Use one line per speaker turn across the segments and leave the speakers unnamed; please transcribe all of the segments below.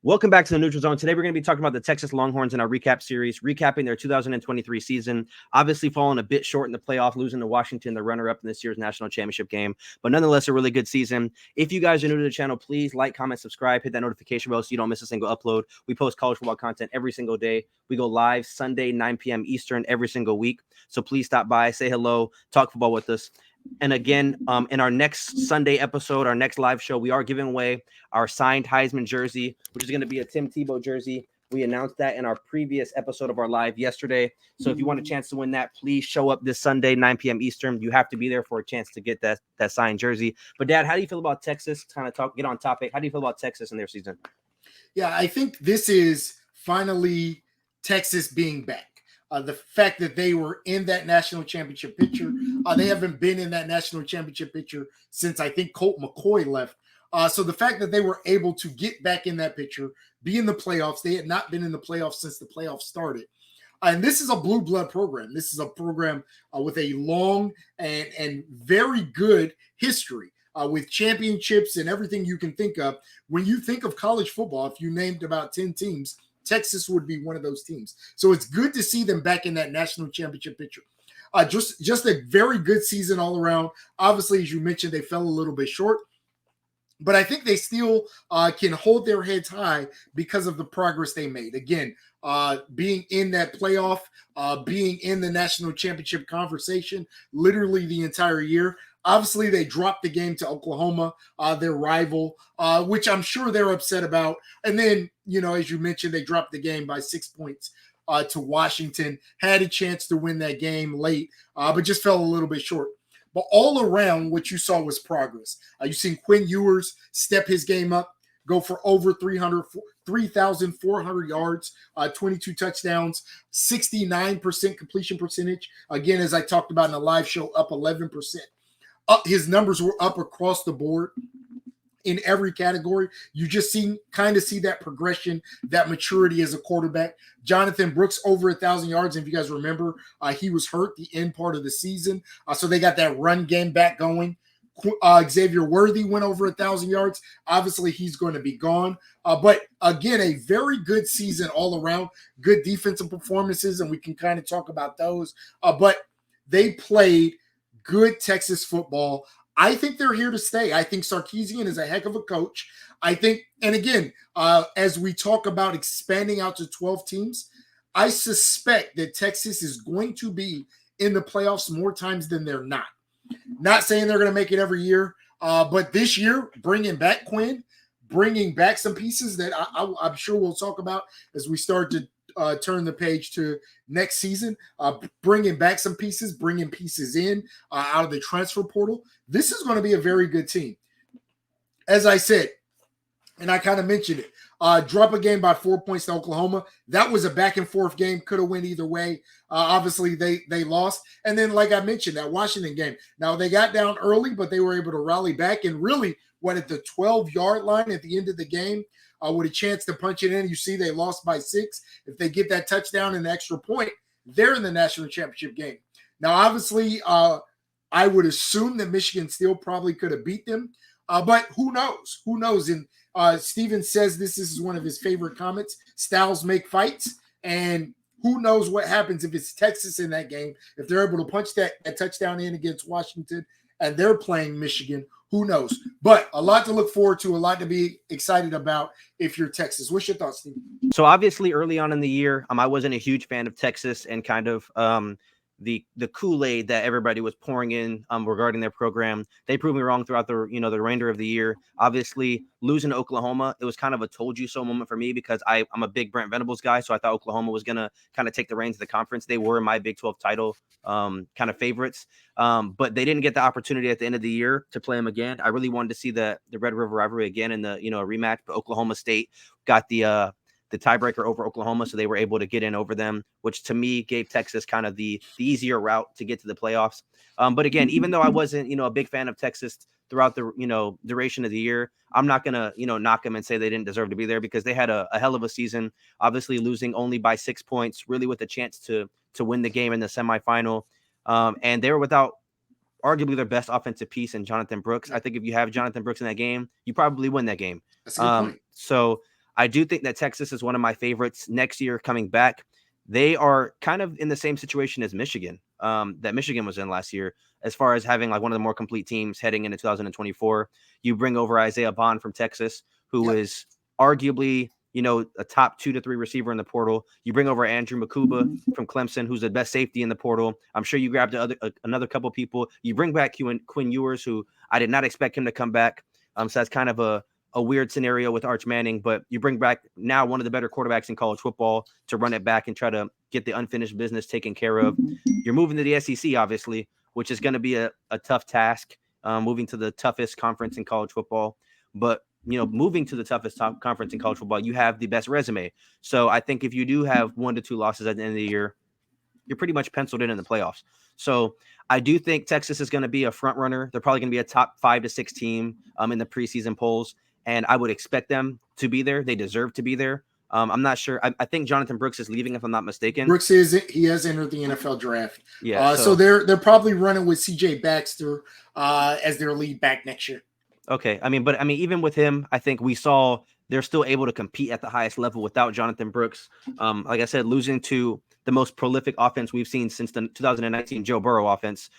Welcome back to the Neutral Zone. Today, we're going to be talking about the Texas Longhorns in our recap series, recapping their 2023 season. Obviously, falling a bit short in the playoff, losing to Washington, the runner-up in this year's national championship game. But nonetheless, a really good season. If you guys are new to the channel, please like, comment, subscribe, hit that notification bell so you don't miss a single upload. We post college football content every single day. We go live Sunday, 9 p.m. Eastern every single week. So please stop by, say hello, talk football with us. And again, in our next Sunday episode, our next live show, we are giving away our signed Heisman jersey, which is going to be a Tim Tebow jersey. We announced that in our previous episode of our live yesterday. So if you want a chance to win that, please show up this Sunday, 9 p.m. Eastern. You have to be there for a chance to get that signed jersey. But Dad, how do you feel about Texas? Get on topic. How do you feel about Texas and their season?
Yeah, I think this is finally Texas being back. The fact that they were in that national championship picture, they haven't been in that national championship picture since I think Colt McCoy left. So the fact that they were able to get back in that picture, be in the playoffs, they had not been in the playoffs since the playoffs started. And this is a blue blood program. This is a program with a long and very good history with championships and everything you can think of. When you think of college football, if you named about 10 teams, Texas would be one of those teams. So it's good to see them back in that national championship picture. Just a very good season all around. Obviously, as you mentioned, they fell a little bit short. But I think they still can hold their heads high because of the progress they made. Again, being in that playoff, being in the national championship conversation literally the entire year. Obviously, they dropped the game to Oklahoma, their rival, which I'm sure they're upset about. And then, as you mentioned, they dropped the game by 6 points to Washington. Had a chance to win that game late, but just fell a little bit short. But all around, what you saw was progress. You've seen Quinn Ewers step his game up, go for over 3,400 yards, 22 touchdowns, 69% completion percentage. Again, as I talked about in the live show, up 11%. His numbers were up across the board in every category. You just kind of see that progression, that maturity as a quarterback. Jonathan Brooks over 1,000 yards. And if you guys remember, he was hurt the end part of the season. So they got that run game back going. Xavier Worthy went over 1,000 yards. Obviously, he's going to be gone. But again, a very good season all around. Good defensive performances, and we can kind of talk about those. But they played good Texas football. I think they're here to stay. I think Sarkisian is a heck of a coach. I think, and again, as we talk about expanding out to 12 teams, I suspect that Texas is going to be in the playoffs more times than they're not. Not saying they're going to make it every year, but this year, bringing back Quinn, bringing back some pieces that I'm sure we'll talk about as we start to turn the page to next season, bringing back some pieces, bringing pieces in out of the transfer portal. This is going to be a very good team. As I said, and I kind of mentioned it, drop a game by 4 points to Oklahoma. That was a back and forth game. Could have went either way. Obviously, they lost. And then, like I mentioned, that Washington game. Now, they got down early, but they were able to rally back. And really, at the 12-yard line at the end of the game, with a chance to punch it in. You see they lost by 6. If they get that touchdown and the extra point, they're in the national championship game. Now, obviously, I would assume that Michigan still probably could have beat them. But who knows? Who knows? And Steven says this is one of his favorite comments. Styles make fights. And who knows what happens if it's Texas in that game. If they're able to punch that touchdown in against Washington and they're playing Michigan, who knows? But a lot to look forward to, a lot to be excited about if you're Texas. What's your thoughts, Steve?
So obviously early on in the year, I wasn't a huge fan of Texas and kind of the Kool-Aid that everybody was pouring in regarding their program. They proved me wrong throughout the the remainder of the year. Obviously, losing to Oklahoma, it was kind of a told you so moment for me because I'm a big Brent Venables guy, so I thought Oklahoma was gonna kind of take the reins of the conference. They were my Big 12 title kind of favorites, but they didn't get the opportunity at the end of the year to play them again. I really wanted to see the Red River rivalry again in the a rematch, but Oklahoma State got the tiebreaker over Oklahoma, so they were able to get in over them, which to me gave Texas kind of the easier route to get to the playoffs. But again, even though I wasn't, a big fan of Texas throughout the, duration of the year, I'm not going to, knock them and say they didn't deserve to be there because they had a hell of a season, obviously losing only by 6 points, really with a chance to win the game in the semifinal. And they were without arguably their best offensive piece in Jonathan Brooks. I think if you have Jonathan Brooks in that game, you probably win that game.
That's a good point.
So I do think that Texas is one of my favorites next year coming back. They are kind of in the same situation as Michigan, that Michigan was in last year, as far as having like one of the more complete teams heading into 2024. You bring over Isaiah Bond from Texas, who is arguably, a top 2 to 3 receiver in the portal. You bring over Andrew Makuba from Clemson, who's the best safety in the portal. I'm sure you grabbed another couple people. You bring back Quinn Ewers, who I did not expect him to come back. So that's kind of a weird scenario with Arch Manning, but you bring back now one of the better quarterbacks in college football to run it back and try to get the unfinished business taken care of. You're moving to the SEC, obviously, which is going to be a tough task, moving to the toughest conference in college football. But, moving to the toughest conference in college football, you have the best resume. So I think if you do have 1 to 2 losses at the end of the year, you're pretty much penciled in the playoffs. So I do think Texas is going to be a front runner. They're probably going to be a top 5 to 6 team in the preseason polls. And I would expect them to be there. They deserve to be there. I'm not sure. I think Jonathan Brooks is leaving, if I'm not mistaken.
Brooks he has entered the NFL draft.
Yeah.
So they're probably running with CJ Baxter as their lead back next year.
Okay. But even with him, I think we saw they're still able to compete at the highest level without Jonathan Brooks. Like I said, losing to the most prolific offense we've seen since the 2019 Joe Burrow offense,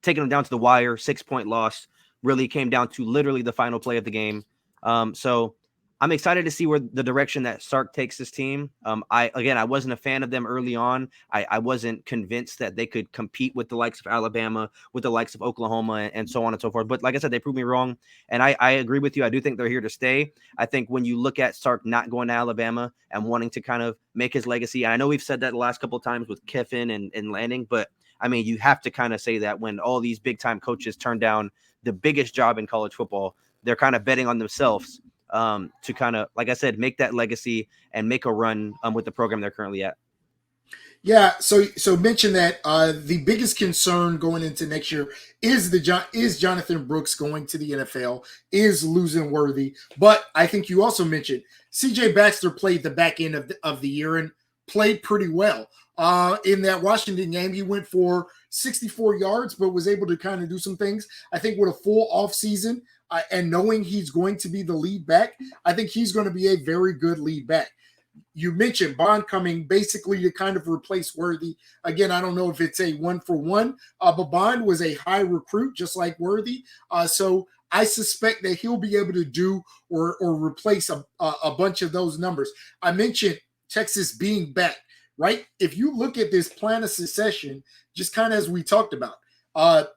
taking them down to the wire, 6-point loss. Really came down to literally the final play of the game. So I'm excited to see where the direction that Sark takes this team. I wasn't a fan of them early on. I wasn't convinced that they could compete with the likes of Alabama, with the likes of Oklahoma, and so on and so forth. But like I said, they proved me wrong. And I agree with you. I do think they're here to stay. I think when you look at Sark not going to Alabama and wanting to kind of make his legacy, and I know we've said that the last couple of times with Kiffin and Lanning, but you have to kind of say that when all these big time coaches turn down the biggest job in college football, they're kind of betting on themselves to kind of, like I said, make that legacy and make a run with the program they're currently at.
Yeah, so mention that the biggest concern going into next year is Jonathan Brooks going to the NFL, is losing Worthy. But I think you also mentioned CJ Baxter played the back end of the year and played pretty well. In that Washington game, he went for 64 yards, but was able to kind of do some things. I think with a full offseason and knowing he's going to be the lead back, I think he's going to be a very good lead back. You mentioned Bond coming basically to kind of replace Worthy. Again, I don't know if it's a 1-for-1, but Bond was a high recruit, just like Worthy. So I suspect that he'll be able to do or replace a bunch of those numbers. I mentioned Texas being back. Right? If you look at this plan of succession, just kind of as we talked about,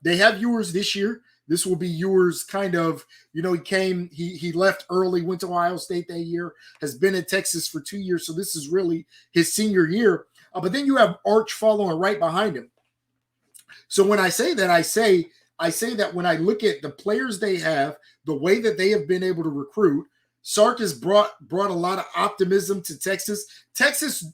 they have Ewers this year. This will be Ewers kind of, he left early, went to Ohio State that year, has been in Texas for 2 years. So this is really his senior year. But then you have Arch following right behind him. So when I say that, I say that when I look at the players they have, the way that they have been able to recruit, Sark has brought a lot of optimism to Texas. Texas,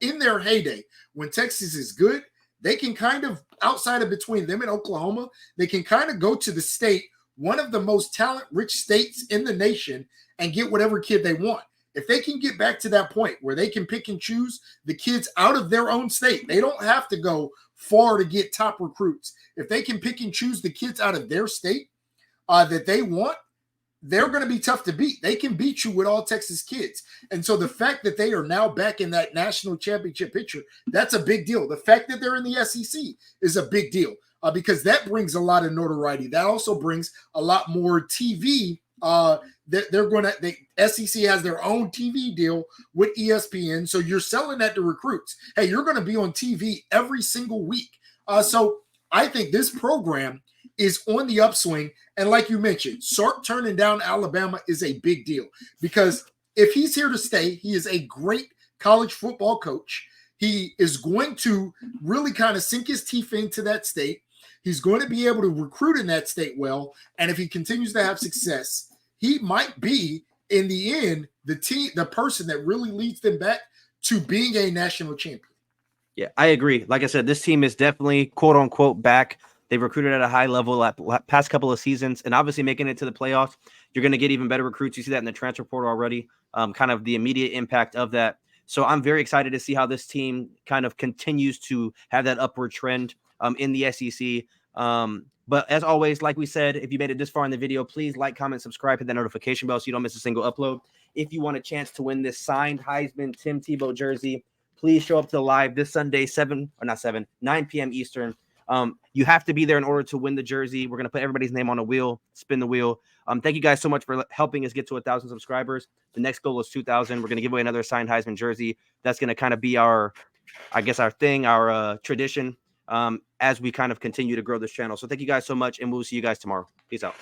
in their heyday, when Texas is good, they can kind of, outside of between them and Oklahoma, they can kind of go to the state, one of the most talent-rich states in the nation, and get whatever kid they want. If they can get back to that point where they can pick and choose the kids out of their own state, they don't have to go far to get top recruits. If they can pick and choose the kids out of their state that they want, they're going to be tough to beat. They can beat you with all Texas kids. And so the fact that they are now back in that national championship picture, that's a big deal. The fact that they're in the SEC is a big deal because that brings a lot of notoriety. That also brings a lot more TV. The SEC has their own TV deal with ESPN. So you're selling that to recruits. Hey, you're going to be on TV every single week. So I think this program is on the upswing. And like you mentioned, Sark turning down Alabama is a big deal because if he's here to stay, he is a great college football coach. He is going to really kind of sink his teeth into that state. He's going to be able to recruit in that state well. And if he continues to have success, he might be, in the end, the person that really leads them back to being a national champion.
Yeah, I agree. Like I said, this team is definitely, quote unquote, back. They've recruited at a high level at past couple of seasons, and obviously making it to the playoffs, you're going to get even better recruits. You see that in the transfer portal already, kind of the immediate impact of that. So I'm very excited to see how this team kind of continues to have that upward trend in the SEC. But as always, like we said, if you made it this far in the video, please like, comment, subscribe, hit that notification bell so you don't miss a single upload. if you want a chance to win this signed Heisman Tim Tebow jersey, please show up to the live this Sunday, 9 p.m. Eastern. You have to be there in order to win the jersey. We're going to put everybody's name on a wheel, spin the wheel. Thank you guys so much for helping us get to 1,000 subscribers. The next goal is 2,000. We're going to give away another signed Heisman jersey. That's going to kind of be our thing, our tradition as we kind of continue to grow this channel. So thank you guys so much, and we'll see you guys tomorrow. Peace out.